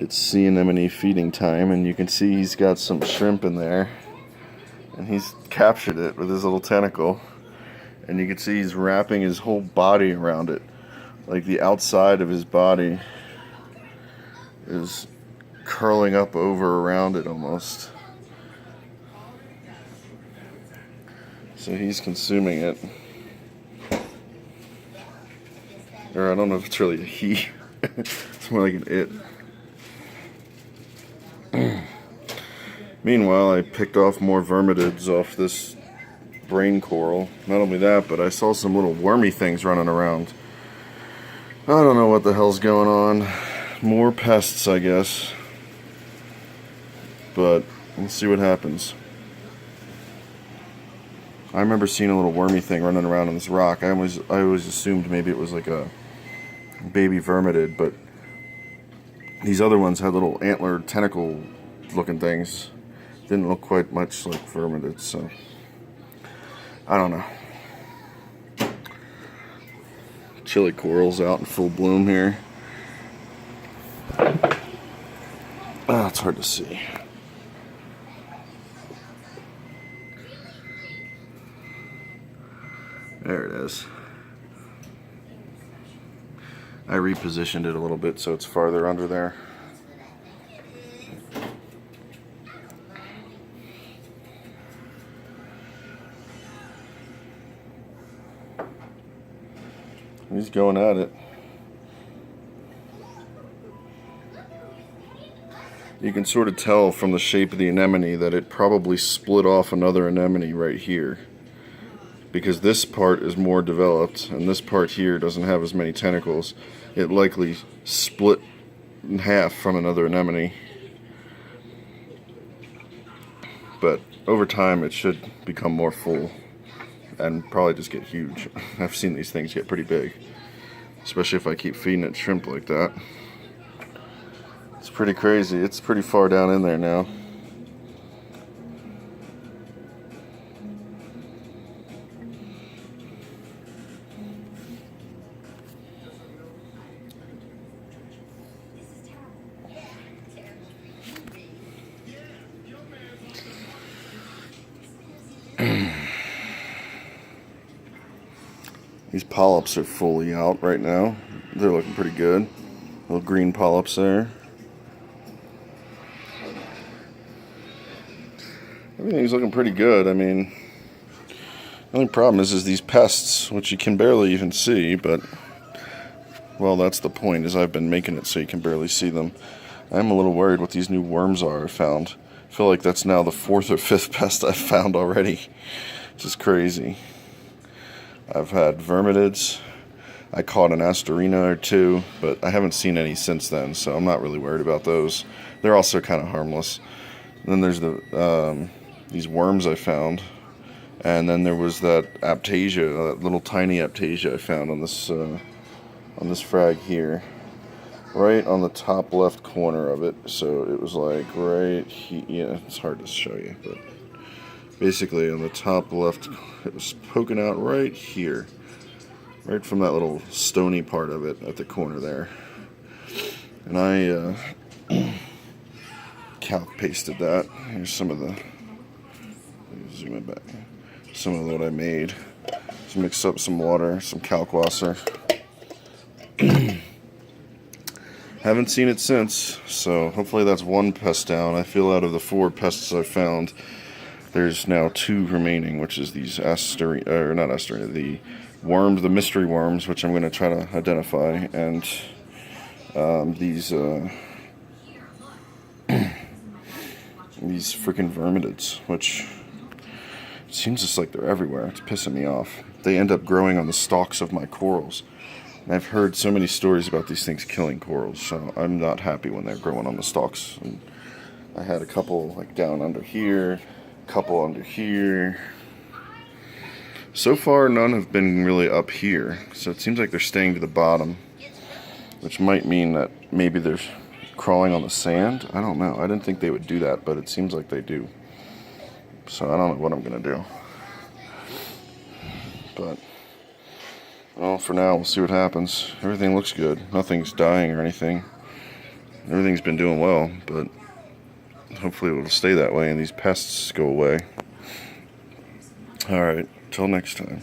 It's sea anemone feeding time, and you can see he's got some shrimp in there, and he's captured it with his little tentacle, and you can see he's wrapping his whole body around it, like the outside of his body is curling up over around it almost. So he's consuming it. Or I don't know if it's really a he. It's more like an it. Meanwhile, I picked off more vermitids off this brain coral. Not only that, but I saw some little wormy things running around. I don't know what the hell's going on. More pests, I guess. But we'll see what happens. I remember seeing a little wormy thing running around on this rock. I always assumed maybe it was like a baby vermitid, but these other ones had little antler tentacle looking things. Didn't look quite much like vermitids, so I don't know. Chili coral's out in full bloom here. It's hard to see. There it is. I repositioned it a little bit so it's farther under there. He's going at it. You can sort of tell from the shape of the anemone that it probably split off another anemone right here, because this part is more developed and this part here doesn't have as many tentacles. It likely split in half from another anemone, but over time it should become more full and probably just get huge. I've seen these things get pretty big, especially if I keep feeding it shrimp like that. It's pretty crazy. It's pretty far down in there now. These polyps are fully out right now. They're looking pretty good. Little green polyps there. Everything's looking pretty good. I mean, the only problem is these pests, which you can barely even see, but, well, that's the point, is I've been making it so you can barely see them. I'm a little worried what these new worms are I found. I feel like that's now the 4th or 5th pest I've found already. It's just crazy. I've had vermitids. I caught an astorina or two, but I haven't seen any since then, so I'm not really worried about those. They're also kind of harmless. And then there's these worms I found, and then there was that aptasia, that little tiny aptasia I found on this frag here, right on the top left corner of it. So it was like right here. Yeah, it's hard to show you, but basically on the top left, it was poking out right here, right from that little stony part of it at the corner there. And I calc pasted that. Here's some of the, zoom it back, some of what I made. Just mix up some water, some kalkwasser. Haven't seen it since, so hopefully that's one pest down. I feel out of the 4 pests I found, there's now 2 remaining, which is these the worms, the mystery worms, which I'm going to try to identify, and these freaking vermitids, which it seems just like they're everywhere. It's pissing me off. They end up growing on the stalks of my corals. And I've heard so many stories about these things killing corals, so I'm not happy when they're growing on the stalks. And I had a couple like down under here, a couple under here. So far, none have been really up here, so it seems like they're staying to the bottom, which might mean that maybe they're crawling on the sand. I don't know. I didn't think they would do that, but it seems like they do. So I don't know what I'm going to do. But, well, for now, we'll see what happens. Everything looks good. Nothing's dying or anything. everything's been doing well, but hopefully it will stay that way and these pests go away. Alright, till next time.